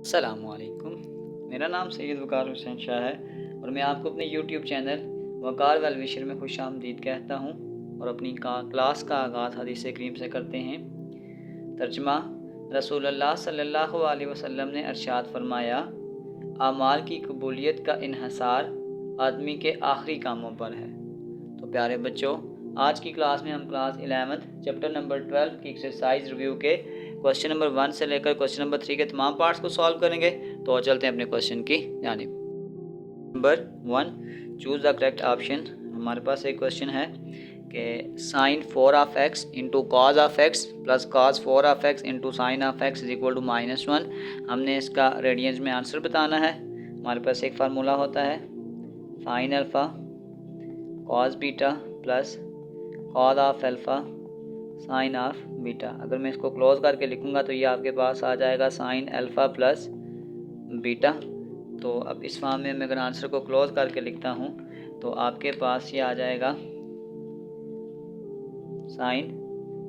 अस्सलामुअलैकुम। मेरा नाम सैयद वकार हुसैन शाह है और मैं आपको अपने यूट्यूब चैनल वकार वेल विशर में खुश आमदीद कहता हूँ। और अपनी क्लास का आगाज़ हदीस करीम से करते हैं। तर्जमा। रसूलुल्लाह सल्लल्लाहु अलैहि वसल्लम ने इरशाद फरमाया, आमाल की कबूलियत का इन्हसार आदमी के आखिरी कामों पर है। तो प्यारे बच्चों, आज की क्लास में हम क्लास 11 चैप्टर नंबर 12 की एक्सरसाइज रिव्यू के क्वेश्चन नंबर 1 से लेकर क्वेश्चन नंबर 3 के तमाम पार्ट्स को सॉल्व करेंगे। तो चलते हैं अपने क्वेश्चन की जानिब। Number 1, choose the correct option. हमारे पास एक क्वेश्चन है कि sine 4 of X into cos of x plus cos 4 of X into sine of x is equal to -1। हमने इसका रेडियंस में आंसर बताना है। हमारे पास एक फार्मूला होता है sine alpha cos beta plus cos of alpha sine of beta. अगर मैं इसको क्लोज करके लिखूंगा तो ये आपके पास आ जाएगा साइन अल्फ़ा प्लस बीटा। तो अब इस फॉर्म में मैं अगर आंसर को क्लोज करके लिखता हूँ तो आपके पास ये आ जाएगा साइन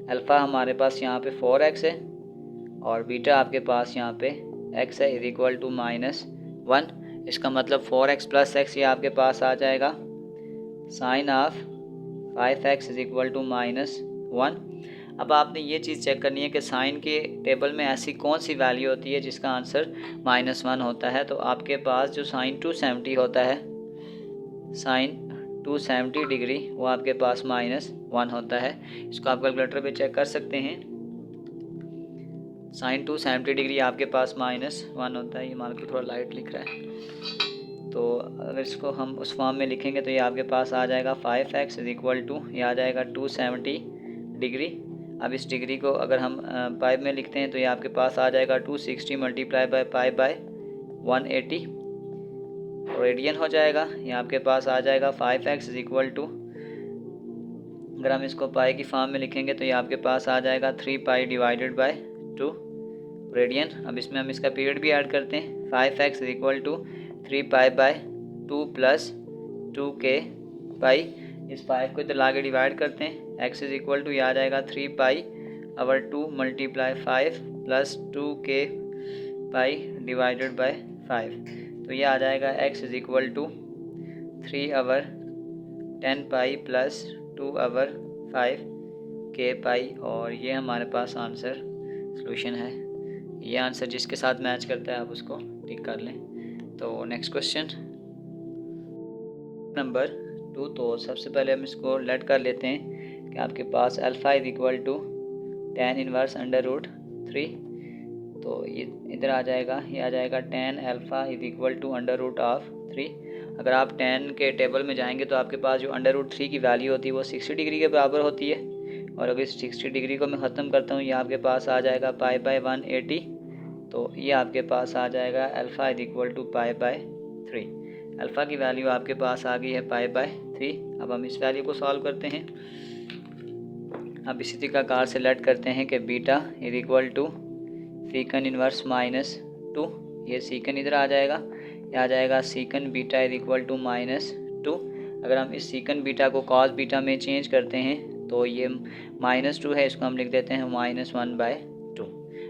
अल्फ़ा हमारे पास यहाँ पे 4x है और बीटा आपके पास यहाँ पे x है इज इक्वल टू -1। इसका मतलब 4x प्लस x ये आपके पास आ जाएगा sine of 5x is equal to -1। अब आपने ये चीज़ चेक करनी है कि साइन के टेबल में ऐसी कौन सी वैल्यू होती है जिसका आंसर -1 होता है। तो आपके पास जो साइन 270 होता है, साइन 270 डिग्री, वो आपके पास -1 होता है। इसको आप कैलकुलेटर पे चेक कर सकते हैं। साइन 270 डिग्री आपके पास -1 होता है। ये मान के थोड़ा लाइट लिख रहा है। तो अगर इसको हम उस फॉर्म में लिखेंगे तो ये आपके पास आ जाएगा 5x इज इक्वल टू, ये आ जाएगा 270 डिग्री। अब इस डिग्री को अगर हम पाई में लिखते हैं तो ये आपके पास आ जाएगा 260 multiply by pi by 180 radian हो जाएगा। ये आपके पास आ जाएगा 5x इज इक्वल टू, अगर हम इसको पाई की फॉर्म में लिखेंगे तो ये आपके पास आ जाएगा 3 पाई डिवाइडेड बाय 2 रेडियन। अब इसमें हम इसका पीरियड भी ऐड करते हैं। 5x is equal to 3 pi by 2 plus 2k pi. इस 5 को इधर लाके डिवाइड करते हैं। x इज इक्वल टू, ये आ जाएगा 3 pi over 2 multiply 5 plus 2k pi divided by 5। तो ये आ जाएगा x is equal to 3 over 10 pi plus 2 over 5 k pi. और ये हमारे पास आंसर सॉल्यूशन है। ये आंसर जिसके साथ मैच करता है आप उसको टिक कर लें। तो नेक्स्ट क्वेश्चन नंबर 2। तो सबसे पहले हम इसको लेट कर लेते हैं कि आपके पास alpha is equal to tan inverse under root 3। तो ये इधर आ जाएगा, ये आ जाएगा tan alpha is equal to under root of 3। अगर आप tan के टेबल में जाएंगे तो आपके पास जो अंडर रूट 3 की वैल्यू होती है वो 60 डिग्री के बराबर होती है। और अगर इस 60 डिग्री को मैं ख़त्म करता हूँ, ये आपके पास आ जाएगा पाई बाय 180। तो ये आपके पास आ जाएगा alpha is equal to pi by 3। Alpha की वैल्यू आपके पास आ गई है पाई बाय 3। अब हम इस वैल्यू को सॉल्व करते हैं। अब इसी तरीक़ाकार से लेट करते हैं कि beta is equal to secant inverse -2। ये सीकन इधर आ जाएगा, ये आ जाएगा secant beta is equal to -2। अगर हम इस सीकन बीटा को कॉस बीटा में चेंज करते हैं तो ये -2 है, इसको हम लिख देते हैं -1/2।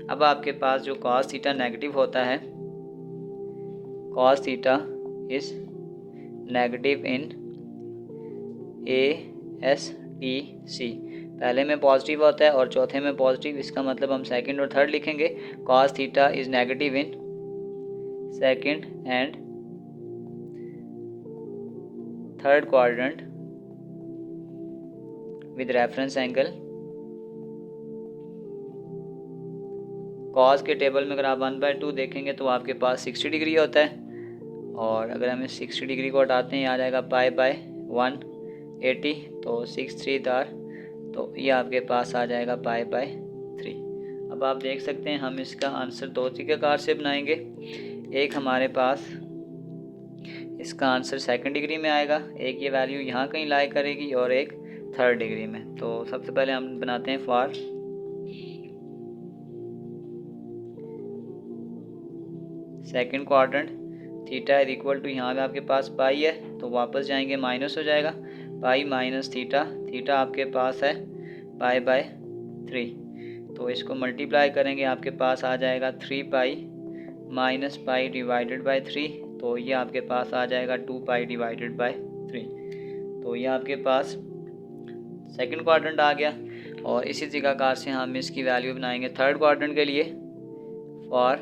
अब आपके पास जो कॉस थीटा नेगेटिव होता है, cos theta is negative in ASTC, पहले में पॉजिटिव होता है और चौथे में पॉजिटिव। इसका मतलब हम सेकंड और थर्ड लिखेंगे। Cos theta is negative in second and third quadrant with reference angle. Cos के टेबल में अगर आप 1/2 देखेंगे तो आपके पास 60 डिग्री होता है। और अगर हम इस 60 डिग्री को हटाते हैं, आ जाएगा पाई बाय 180। तो 6 3 दार, तो ये आपके पास आ जाएगा पाई बाय 3। अब आप देख सकते हैं हम इसका आंसर दो तरीक़ेकार से बनाएंगे। एक हमारे पास इसका आंसर सेकंड डिग्री में आएगा, एक ये वैल्यू यहाँ कहीं लाई करेगी और एक थर्ड डिग्री में। तो सबसे पहले हम बनाते हैं for second quadrant. Theta is equal to, यहाँ पे आपके पास पाई है तो वापस जाएंगे माइनस हो जाएगा, पाई माइनस थीटा। थीटा आपके पास है पाई बाय 3। तो इसको मल्टीप्लाई करेंगे, आपके पास आ जाएगा 3 पाई माइनस पाई डिवाइडेड बाई 3, तो ये आपके पास आ जाएगा 2 पाई डिवाइडेड बाई 3। तो ये आपके पास सेकंड क्वाड्रेंट आ गया। और इसी तरीक़ाकार से हम इसकी वैल्यू बनाएंगे थर्ड क्वाड्रेंट के लिए। फॉर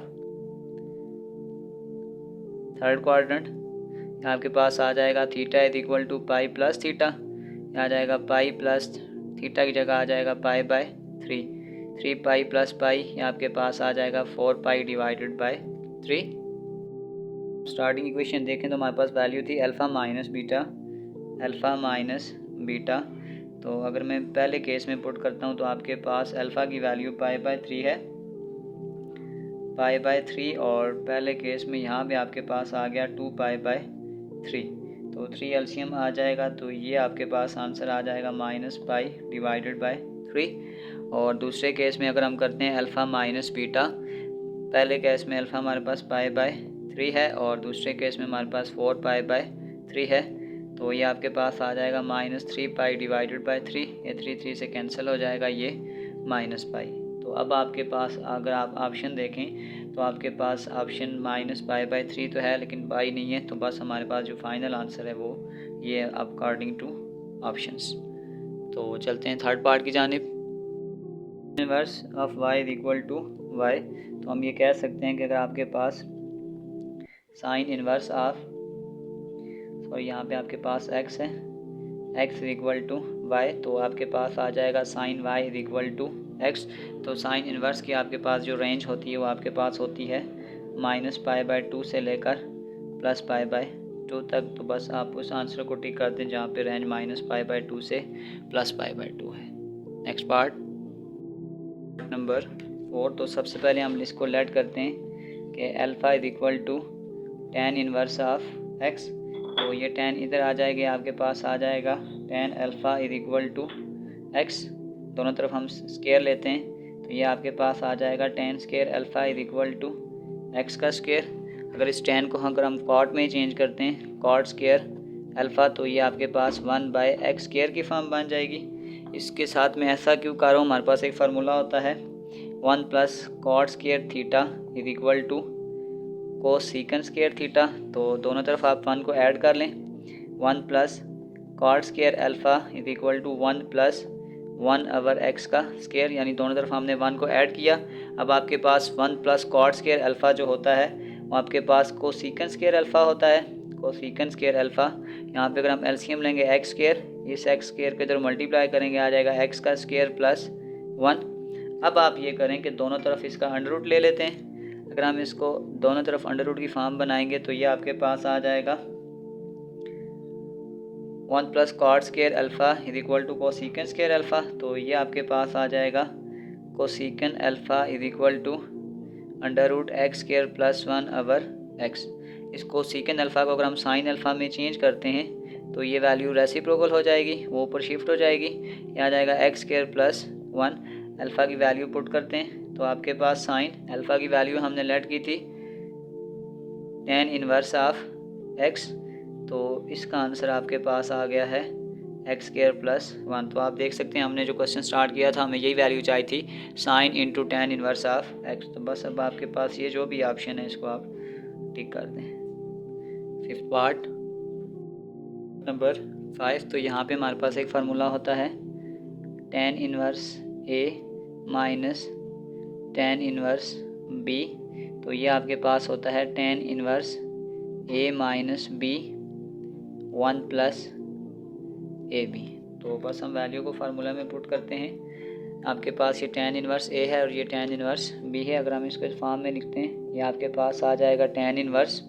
थर्ड क्वाड्रेंट आपके पास आ जाएगा theta is equal to pi plus theta, आ जाएगा पाई प्लस थीटा की जगह आ जाएगा पाई बाय 3 पाई प्लस पाई, ये आपके पास आ जाएगा 4 पाई डिवाइडेड बाय 3। स्टार्टिंग इक्वेशन देखें तो हमारे पास वैल्यू थी अल्फ़ा माइनस बीटा। तो अगर मैं पहले केस में पुट करता हूँ तो आपके पास अल्फ़ा की वैल्यू पाई बाय 3 है, पाई बाय 3, और पहले केस में यहाँ पे आपके पास आ गया 2 पाई बाय 3। तो 3 एलसीएम आ जाएगा, तो ये आपके पास आंसर आ जाएगा माइनस पाई डिवाइडेड बाय 3। और दूसरे केस में अगर हम करते हैं अल्फ़ा माइनस बीटा, पहले केस में अल्फ़ा हमारे पास पाई बाय 3 है और दूसरे केस में हमारे पास 4 पाई बाय 3 है, तो ये आपके पास आ जाएगा माइनस 3 पाई डिवाइडेड बाय 3। ये 3 से कैंसिल हो जाएगा, ये माइनस पाई। तो अब आपके पास अगर आप ऑप्शन देखें तो आपके पास ऑप्शन माइनस पाई बाय 3 तो है लेकिन पाई नहीं है, तो बस हमारे पास जो फाइनल आंसर है वो ये अकॉर्डिंग टू ऑप्शंस। तो चलते हैं थर्ड पार्ट की जानिब। Inverse of y is equal to Y, तो हम ये कह सकते हैं कि अगर आपके पास साइन इनवर्स ऑफ, और यहाँ पे आपके पास x है, x is equal to Y, तो आपके पास आ जाएगा sine y is equal to x। तो साइन इनवर्स की आपके पास जो रेंज होती है वो आपके पास होती है माइनस पाई बाय 2 से लेकर प्लस पाई बाय 2 तक। तो बस आप उस आंसर को टिक कर दें जहाँ पे रेंज माइनस पाई बाय 2 से प्लस पाई बाय 2 है। Next part number 4। तो सबसे पहले हम इसको लेट करते हैं कि alpha is equal to tan inverse of x। तो ये tan इधर आ जाएगी, आपके पास आ जाएगा tan alpha is equal to x, दोनों तरफ हम स्केयर लेते हैं, तो ये आपके पास आ जाएगा tan square alpha is equal to x का स्केयर। अगर इस tan को अगर हम कॉट में चेंज करते हैं, कॉट स्केयर अल्फ़ा, तो ये आपके पास 1 बाय एक्स स्केयर की फॉर्म बन जाएगी। इसके साथ में ऐसा क्यों कर रहा हूँ, हमारे पास एक फार्मूला होता है 1 plus cot square theta is equal to cosecant square theta. तो दोनों तरफ आप 1 को ऐड कर लें, 1 plus cot square alpha is equal to 1 plus 1 over X का स्केयर, यानी दोनों तरफ हमने 1 को ऐड किया। अब आपके पास 1 प्लस कॉट स्केयर अल्फ़ा जो होता है वो आपके पास कोसेकंड स्केयर अल्फ़ा होता है, कोसेकंड स्केयर अल्फ़ा। यहाँ पे अगर हम एलसीएम लेंगे एक्स स्केयर, इस एक्स स्केयर के इधर मल्टीप्लाई करेंगे आ जाएगा एक्स का स्केयर प्लस 1। अब आप ये करें कि दोनों तरफ इसका अंडर रूट ले लेते हैं। अगर हम इसको दोनों तरफ अंडर रूट की फॉर्म बनाएंगे तो ये आपके पास आ जाएगा 1 plus cot square alpha is equal to cosecant square alpha. तो ये आपके पास आ जाएगा cosecant alpha is equal to under root x square plus 1 over x. इस कोसेकंड अल्फ़ा को अगर हम साइन अल्फ़ा में चेंज करते हैं तो ये वैल्यू रेसिप्रोकल हो जाएगी, वो ऊपर शिफ्ट हो जाएगी, ये आ जाएगा एक्स स्केयर प्लस 1। अल्फ़ा की वैल्यू पुट करते हैं तो आपके पास साइन अल्फ़ा की वैल्यू हमने लेट की थी tan इनवर्स ऑफ x, तो इसका आंसर आपके पास आ गया है एक्स स्केयर प्लस 1। तो आप देख सकते हैं हमने जो क्वेश्चन स्टार्ट किया था हमें यही वैल्यू चाहिए थी sine into tan inverse of x। तो बस अब आपके पास ये जो भी ऑप्शन है इसको आप टिक कर दें। Fifth part number 5। तो यहाँ पे हमारे पास एक फार्मूला होता है tan inverse a minus tan inverse b। तो ये आपके पास होता है tan inverse a minus b 1 plus A B. तो बस हम वैल्यू को फार्मूला में पुट करते हैं। आपके पास ये tan इनवर्स a है और ये tan इनवर्स b है। अगर हम इसको इस फॉर्म में लिखते हैं ये आपके पास आ जाएगा tan inverse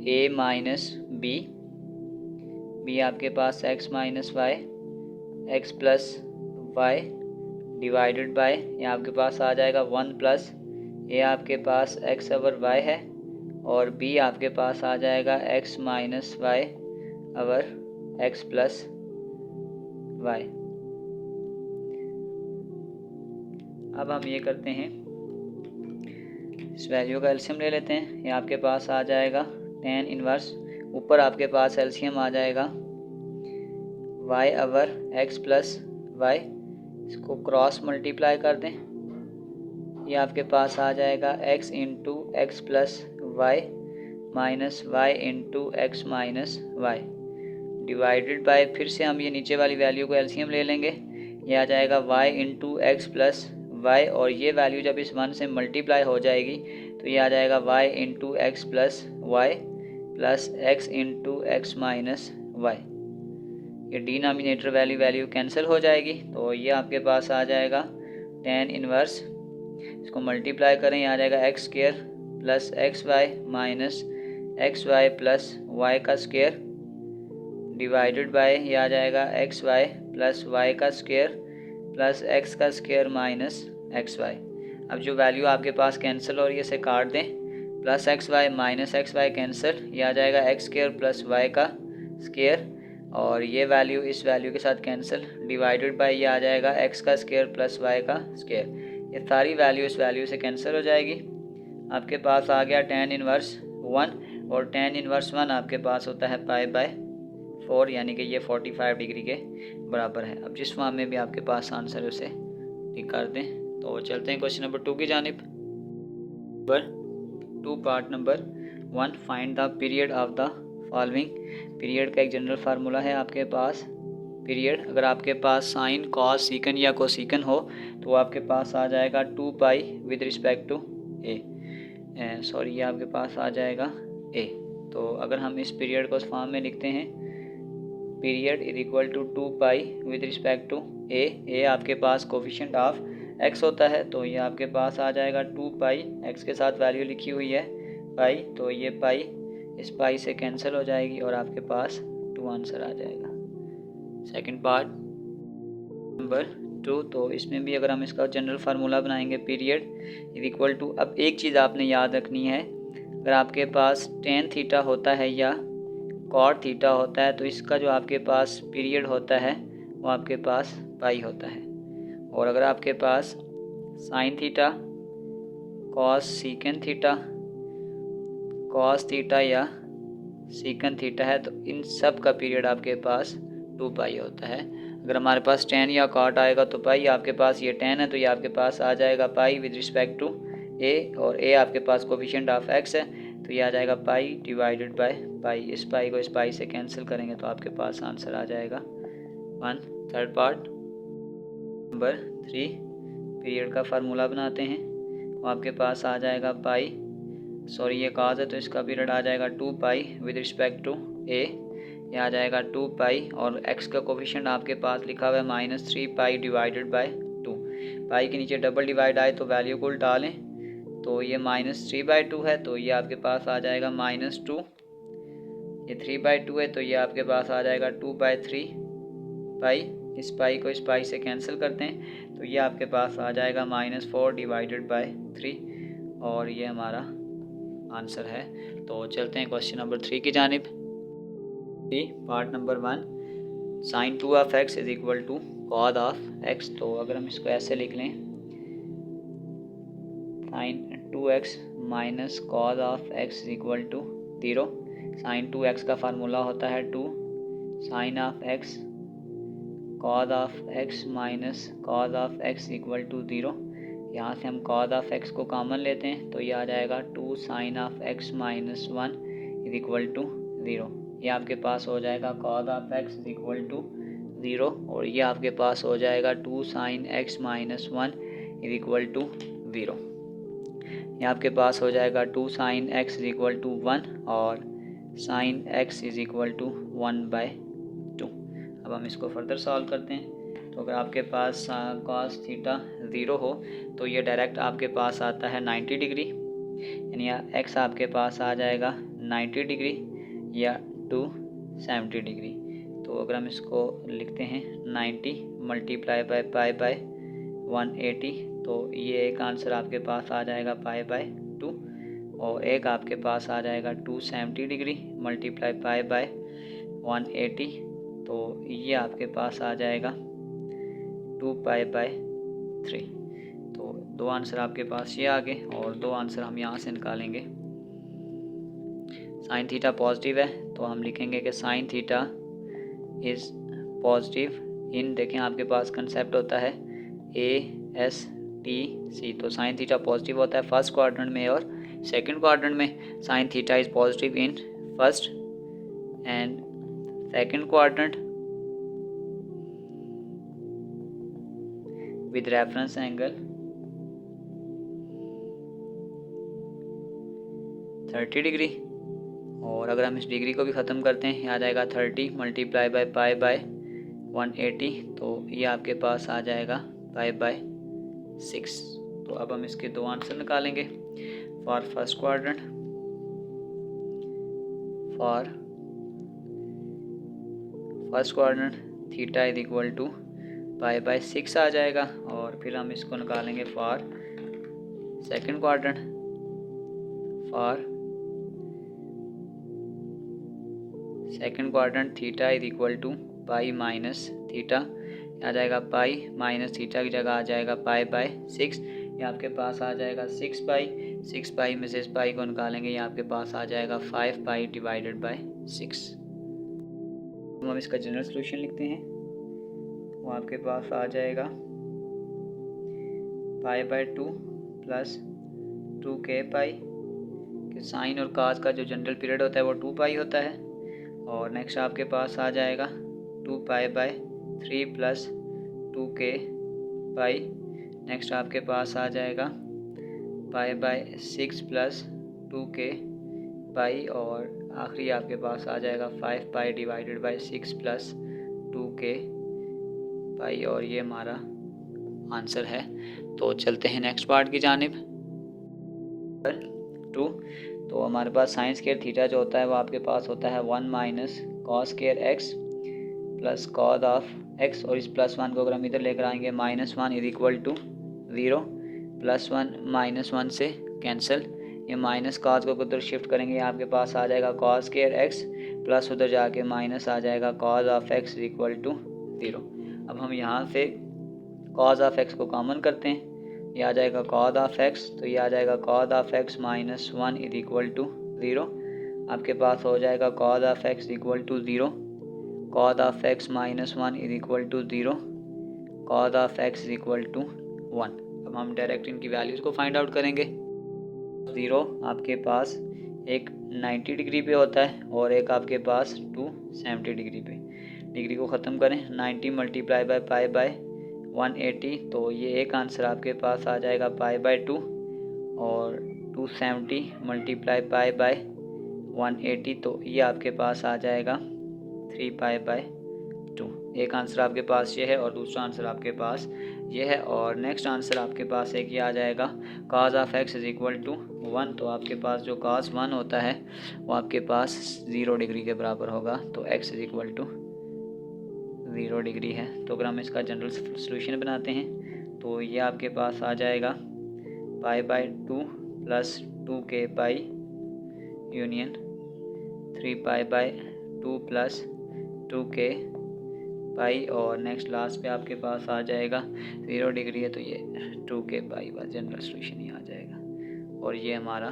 a minus b आपके पास x minus y x plus y divided by, ये आपके पास आ जाएगा 1 प्लस ए आपके पास x ओवर y है और b आपके पास आ जाएगा x minus y over x plus y. अब हम ये करते हैं इस वैल्यू का एलसीएम ले लेते हैं। ये आपके पास आ जाएगा tan इनवर्स, ऊपर आपके पास एलसीएम आ जाएगा y over x plus y, इसको क्रॉस मल्टीप्लाई कर दें ये आपके पास आ जाएगा x into x plus y minus y into x minus y divided by, फिर से हम ये नीचे वाली वैल्यू को एलसीएम ले लेंगे, ये आ जाएगा y into x plus y, और ये वैल्यू जब इस 1 से मल्टीप्लाई हो जाएगी तो ये आ जाएगा y into x plus y plus x into x minus y. ये डिनोमिनेटर वैल्यू कैंसिल हो जाएगी, तो ये आपके पास आ जाएगा tan इनवर्स, इसको मल्टीप्लाई करें, ये आ जाएगा x square plus x y minus x y plus y का स्क्वायर डिवाइडेड बाय, ये आ जाएगा एक्स वाई प्लस वाई का स्क्वायर प्लस एक्स का स्क्वायर माइनस एक्स वाई। अब जो वैल्यू आपके पास कैंसिल हो रही है इसे काट दें, plus x y minus x y cancel, ये आ जाएगा एक्स स्क्वायर प्लस वाई का स्क्वायर, और ये वैल्यू इस वैल्यू के साथ कैंसिल डिवाइडेड बाय, ये आ जाएगा एक्स का स्क्वायर प्लस वाई का स्क्वायर। ये सारी वैल्यू इस वैल्यू से कैंसिल हो जाएगी। आपके पास आ गया tan इनवर्स 1, और tan इनवर्स 1 आपके पास होता है पाई बाय 4, यानी कि ये 45 डिग्री के बराबर है। अब जिस फॉर्म में भी आपके पास आंसर है उसे टिक कर दें। तो चलते हैं क्वेश्चन नंबर 2 की जानिब। Number 2 part number 1, find the period of the following. Period का एक जनरल फार्मूला है आपके पास। पीरियड अगर आपके पास साइन कॉस सीकन या कोसीकन हो तो वो आपके पास आ जाएगा 2 pi with respect to a, sorry ये आपके पास आ जाएगा ए। तो अगर हम इस पीरियड को उस फॉर्म में लिखते हैं, period is equal to 2 pi with respect to a आपके पास कोफिशिएंट ऑफ एक्स होता है, तो ये आपके पास आ जाएगा 2 पाई, एक्स के साथ वैल्यू लिखी हुई है पाई, तो ये पाई इस पाई से कैंसिल हो जाएगी और आपके पास 2 आंसर आ जाएगा। सेकंड पार्ट नंबर 2, तो इसमें भी अगर हम इसका जनरल फार्मूला बनाएंगे, पीरियड इज इक्वल टू, अब एक चीज़ आपने याद रखनी है, अगर आपके पास टेन थीटा होता है या कॉट थीटा होता है तो इसका जो आपके पास पीरियड होता है वो आपके पास पाई होता है, और अगर आपके पास sine theta cos secant theta cos theta या सीकन थीटा है तो इन सब का पीरियड आपके पास 2 पाई होता है। अगर हमारे पास टेन या कॉट आएगा तो पाई, आपके पास ये 10 है तो ये आपके पास आ जाएगा पाई विद रिस्पेक्ट टू ए, और ए आपके पास कोफिशिएंट ऑफ एक्स है तो ये आ जाएगा पाई डिवाइडेड बाय पाई। इस पाई को इस पाई से कैंसिल करेंगे तो आपके पास आंसर आ जाएगा 1। थर्ड पार्ट नंबर 3, पीरियड का फार्मूला बनाते हैं, वो आपके पास आ जाएगा पाई, सॉरी ये काज है तो इसका पीरियड आ जाएगा 2 पाई विद रिस्पेक्ट टू ए, ये आ जाएगा 2 पाई, और x का कोफिशिएंट आपके पास लिखा हुआ है -3 पाई डिवाइडेड बाय 2। पाई के नीचे डबल डिवाइड आए तो वैल्यू को उल्टा लें, तो ये -3/2 है तो ये आपके पास आ जाएगा -2, ये 3/2 है तो ये आपके पास आ जाएगा 2/3 पाई। इस पाई को इस पाई से कैंसिल करते हैं तो ये आपके पास आ जाएगा -4 डिवाइडेड बाय 3, और ये हमारा आंसर है। तो चलते हैं क्वेश्चन नंबर 3 की जानिब। Part number 1, sine 2 of x is equal to cos of x. तो अगर हम इसको ऐसे लिख लें, sine 2x minus cos of x is equal to 0। Sine 2x का फार्मूला होता है 2 sine of x cos of x minus cos of x equal to 0। यहाँ से हम कॉद ऑफ एक्स को कॉमन लेते हैं तो ये आ जाएगा 2 sine of x minus 1 is equal to 0। ये आपके पास हो जाएगा cos of x is equal to 0, और ये आपके पास हो जाएगा 2 sine x minus 1 is equal to 0। ये आपके पास हो जाएगा 2 sine x is equal to 1 और sine x is equal to 1/2। अब हम इसको फर्दर सॉल्व करते हैं। तो अगर आपके पास कॉस थीटा 0 हो तो ये डायरेक्ट आपके पास आता है 90 डिग्री, यानी एक्स आपके पास आ जाएगा 90 डिग्री या 270 डिग्री। तो अगर हम इसको लिखते हैं 90 मल्टीप्लाई बाय पाई बाय 180, तो ये एक आंसर आपके पास आ जाएगा पाई/2, और एक आपके पास आ जाएगा 270 डिग्री मल्टीप्लाई पाई बाय 180, तो ये आपके पास आ जाएगा 2π/3। तो 2 आंसर आपके पास ये आ गए, और 2 आंसर हम यहाँ से निकालेंगे। साइन थीटा पॉजिटिव है तो हम लिखेंगे कि sine theta is positive in, देखें आपके पास कंसेप्ट होता है AS टी सी। तो साइन थीटा पॉजिटिव होता है फर्स्ट क्वाड्रेंट में और सेकंड क्वाड्रेंट में। Sine theta is positive in first and second quadrant with reference angle 30 degree. और अगर हम इस डिग्री को भी ख़त्म करते हैं, आ जाएगा 30 मल्टीप्लाई बाय पाई बाय 180, तो ये आपके पास आ जाएगा पाई बाय 6। तो अब हम इसके दो आंसर निकालेंगे। For first quadrant, for first quadrant theta is equal to pi by 6 आ जाएगा। और फिर हम इसको निकालेंगे for second quadrant, for second quadrant theta is equal to pi minus theta, आ जाएगा पाई माइनस थीटा की जगह आ जाएगा पाई बाय 6। ये आपके पास आ जाएगा 6 पाई में से इस पाई को निकालेंगे, ये आपके पास आ जाएगा 5 पाई डिवाइडेड बाय 6। हम इसका जनरल सॉल्यूशन लिखते हैं, वो आपके पास आ जाएगा पाई बाय 2 प्लस 2k पाई, कि साइन और काज का जो जनरल पीरियड होता है वो 2 पाई होता है। और नेक्स्ट आपके पास आ जाएगा 2 पाई by 3 plus 2k pi. Next आपके पास आ जाएगा पाई बाय 6 प्लस 2k पाई। और आखिरी आपके पास आ जाएगा 5 पाई डिवाइडेड बाय 6 प्लस 2k पाई। और ये हमारा आंसर है। तो चलते हैं नेक्स्ट पार्ट की जानिब। 2, तो हमारे पास साइन स्क्वायर थीटा जो होता है वो आपके पास होता है 1 minus cos square x plus cos of x. और इस +1 को अगर हम इधर लेकर आएंगे -1 इज इक्वल टू 0, +1 -1 से कैंसिल। ये माइनस कॉस को उधर शिफ्ट करेंगे, आपके पास आ जाएगा कॉस स्क्वायर एक्स प्लस उधर जाके माइनस आ जाएगा cos of x is equal to 0। अब हम यहाँ से कॉस ऑफ एक्स को कॉमन करते हैं, ये आ जाएगा कॉस ऑफ एक्स, तो ये आ जाएगा cos of x -1 is equal to 0। आपके पास हो जाएगा cos of x equal to 0, cos of x -1 is equal to 0, cos of x is equal to 1। अब हम डायरेक्ट इनकी वैल्यूज़ को फाइंड आउट करेंगे। 0 आपके पास एक 90 डिग्री पे होता है और एक आपके पास 270 डिग्री पे। डिग्री को ख़त्म करें, 90 मल्टीप्लाई बाय पाई बाय 180, तो ये एक आंसर आपके पास आ जाएगा पाई बाय 2। और 270 मल्टीप्लाई पाई बाय 180, तो ये आपके पास आ जाएगा 3 पाई बाय 2। एक आंसर आपके पास ये है और दूसरा आंसर आपके पास ये है। और नेक्स्ट आंसर आपके पास एक ये आ जाएगा cos of x is equal to 1, तो आपके पास जो cos 1 होता है वो आपके पास 0 डिग्री के बराबर होगा, तो x is equal to 0 degree है। तो अगर हम इसका जनरल सॉल्यूशन बनाते हैं तो ये आपके पास आ जाएगा पाई by 2 plus 2k pi union 3 pi by 2 plus 2k पाई। और नेक्स्ट लास्ट पे आपके पास आ जाएगा 0 डिग्री है, तो ये 2k पाई बस जनरल सॉल्यूशन ही आ जाएगा। और ये हमारा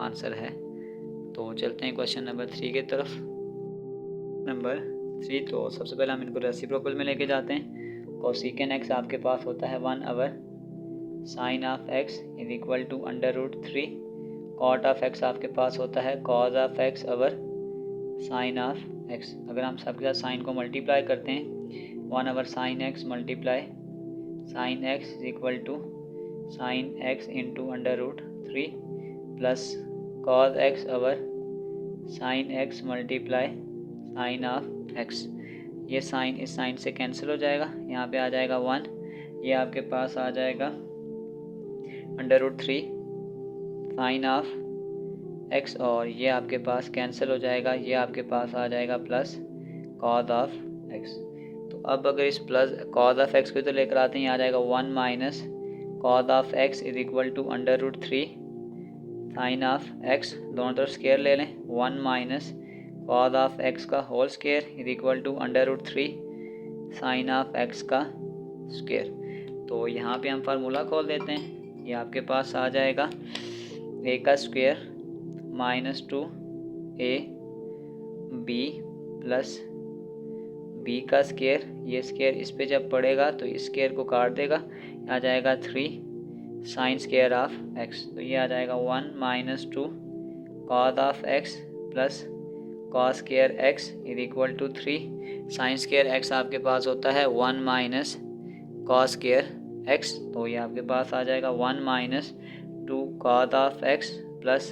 आंसर है। तो चलते हैं क्वेश्चन नंबर 3 की तरफ। नंबर 3, तो सबसे पहले हम इनको रेसिप्रोकल में लेके जाते हैं। कोसेकेंट एक्स आपके पास होता है 1 over sine of x is equal to √3। Cot of x आपके पास होता है cos of x over sine of x. अगर हम सबके साथ साइन को मल्टीप्लाई करते हैं, 1 over sine x multiply sine x is equal to sine x into √3 plus cos x over sine x multiply sine of x. ये sine इस sine से कैंसिल हो जाएगा, यहाँ पे आ जाएगा 1, ये आपके पास आ जाएगा √3 साइन ऑफ एक्स, और ये आपके पास कैंसिल हो जाएगा, ये आपके पास आ जाएगा प्लस कॉज ऑफ एक्स। तो अब अगर इस प्लस कॉज ऑफ एक्स को तो लेकर आते हैं, आ जाएगा 1 minus cos of x is equal to √3 sine of x. दोनों तरफ स्क्वायर ले लें, 1 माइनस कॉज ऑफ एक्स का whole square is equal to √3 sine of x का स्क्वायर। तो यहाँ पे हम फार्मूला खोल देते हैं, ये आपके पास आ जाएगा a का स्क्वायर -2ab प्लस b का स्क्वायर। ये स्क्वायर इस पे जब पड़ेगा तो इस स्क्वायर को काट देगा, आ जाएगा 3 साइन स्क्वायर ऑफ एक्स। तो ये आ जाएगा 1 minus 2 cos of x plus cos square x is equal to 3। Sine square x आपके पास होता है 1 माइनस कॉस स्क्वायर एक्स, तो ये आपके पास आ जाएगा 1 minus 2 cos of x plus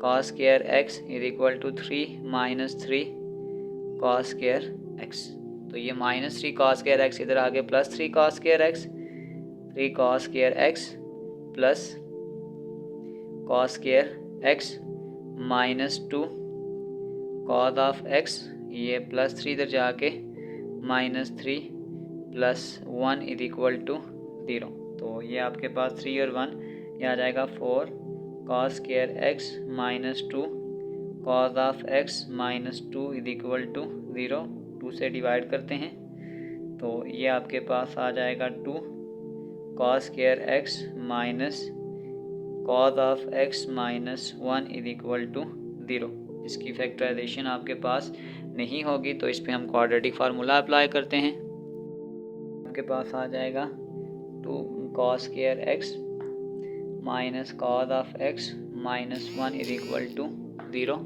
cos square x is equal to 3 minus 3 cos square x. तो ये माइनस 3 कॉस स्क्वायर एक्स इधर आगे plus 3 cos square x, 3 cos square x plus cos square x minus 2 cos of x, ये plus 3 इधर जाके minus 3 plus 1 is equal to 0। तो ये आपके पास 3 और 1, ये आ जाएगा 4 cos square x minus 2 cos of x minus 2 is equal to 0। 2 से डिवाइड करते हैं तो ये आपके पास आ जाएगा 2 cos square x minus cos of x minus 1 is equal to 0। इसकी फैक्टराइजेशन आपके पास नहीं होगी तो इस पे हम क्वाड्रेटिक फार्मूला अप्लाई करते हैं। आपके पास आ जाएगा 2 cos square x minus cos of x minus 1 is equal to 0।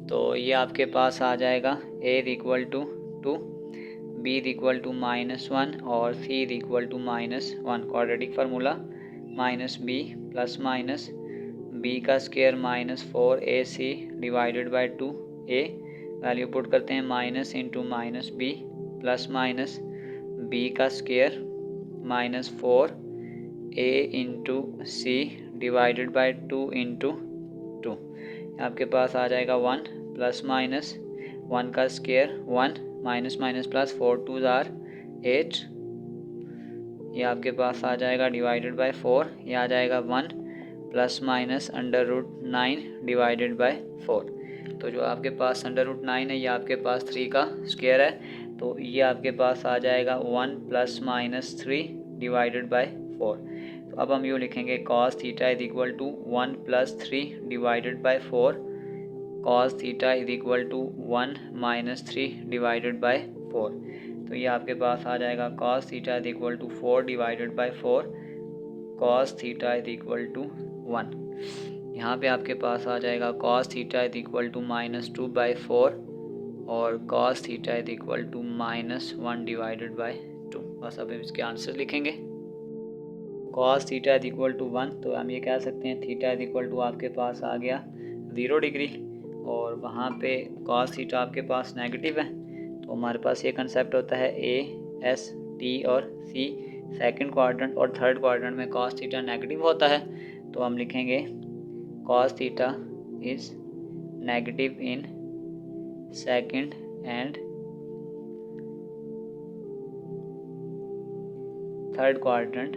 तो ये आपके पास आ जाएगा a is equal to 2, b is equal to -1 और c is equal to -1। Quadratic formula minus b plus minus b का square minus 4ac divided by 2a, value put करते हैं minus into minus b plus minus b का square minus 4a into c divided by 2 into 2। आपके पास आ जाएगा 1 plus minus 1 का square 1 minus minus plus 4 2 are 8, ये आपके पास आ जाएगा डिवाइडेड बाय 4, ये आ जाएगा 1 प्लस माइनस √9 डिवाइडेड बाय 4। तो जो आपके पास √9 है ये आपके पास 3 का स्क्वायर है, तो ये आपके पास आ जाएगा 1 प्लस माइनस 3 डिवाइडेड बाय 4। तो अब हम यूँ लिखेंगे cos theta is equal to 1 plus 3 divided by 4, cos theta is equal to 1 minus 3 divided by 4। तो ये आपके पास आ जाएगा cos theta is equal to 4 divided by 4, cos theta is equal to 1। यहाँ पे आपके पास आ जाएगा cos theta is equal to -2 by 4 और cos theta is equal to -1 divided by 2। बस अब हम इसके आंसर लिखेंगे। cos theta is equal to 1, तो हम ये कह सकते हैं थीटा इज इक्वल टू आपके पास आ गया 0 डिग्री और वहाँ पे cos थीटा आपके पास नेगेटिव है। तो हमारे पास ये कंसेप्ट होता है A, S, T और C सेकंड क्वाड्रेंट और थर्ड क्वाड्रेंट में cos थीटा नेगेटिव होता है। तो हम लिखेंगे cos theta is negative in second and third quadrant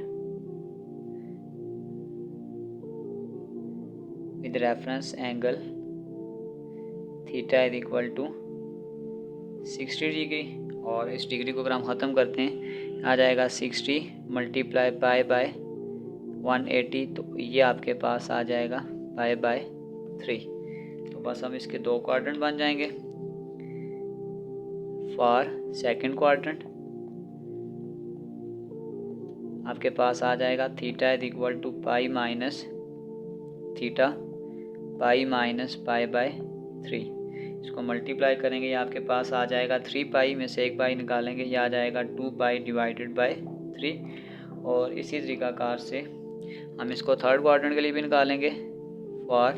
with reference angle theta is equal to 60 degree. और इस डिग्री को अगर हम ख़त्म करते हैं आ जाएगा 60 मल्टीप्लाई पाई बाय 180, तो ये आपके पास आ जाएगा पाई बाय 3। तो बस हम इसके 2 क्वाड्रेंट बन जाएंगे। फॉर सेकंड क्वाड्रेंट आपके पास आ जाएगा theta is equal to pi minus theta pi minus pi by 3। इसको मल्टीप्लाई करेंगे ये आपके पास आ जाएगा 3 पाई में से 1 पाई निकालेंगे, ये आ जाएगा 2 पाई डिवाइडेड बाय 3। और इसी तरीकाकार से हम इसको थर्ड क्वाड्रेंट के लिए भी निकालेंगे। फॉर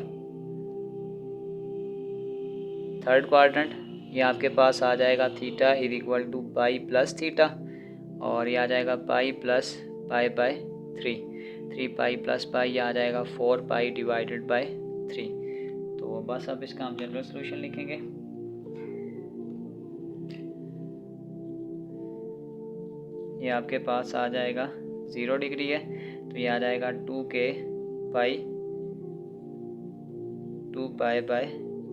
थर्ड क्वाड्रेंट ये आपके पास आ जाएगा theta is equal to pi plus theta और ये आ जाएगा pi plus pi by 3 pi plus pi, ये आ जाएगा 4 पाई डिवाइडेड बाय 3। तो बस अब इसका हम जनरल सॉल्यूशन लिखेंगे। ये आपके पास आ जाएगा 0 डिग्री है, तो ये आ जाएगा 2k pi 2 pi by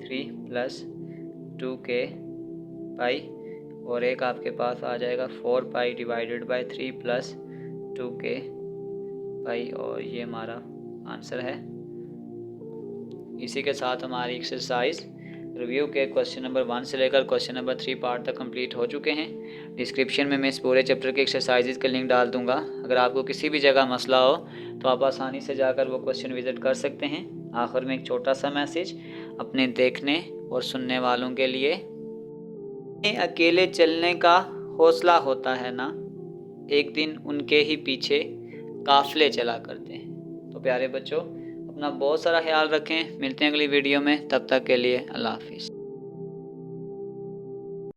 3 plus 2k पाई और एक आपके पास आ जाएगा 4 पाई डिवाइडेड बाय 3 प्लस 2k पाई और ये हमारा आंसर है। इसी के साथ हमारी एक्सरसाइज रिव्यू के क्वेश्चन नंबर 1 से लेकर क्वेश्चन नंबर 3 पार्ट तक कंप्लीट हो चुके हैं। डिस्क्रिप्शन में मैं इस पूरे चैप्टर के एक्सरसाइजेज का लिंक डाल दूंगा। अगर आपको किसी भी जगह मसला हो तो आप आसानी से जाकर वो क्वेश्चन विजिट कर सकते हैं। आखिर में एक छोटा सा मैसेज अपने देखने और सुनने वालों के लिए, अकेले चलने का हौसला होता है ना, एक दिन उनके ही पीछे काफिले चला करते हैं। तो प्यारे बच्चों, अपना बहुत सारा ख्याल रखें। मिलते हैं अगली वीडियो में, तब तक के लिए अल्लाह हाफिज़।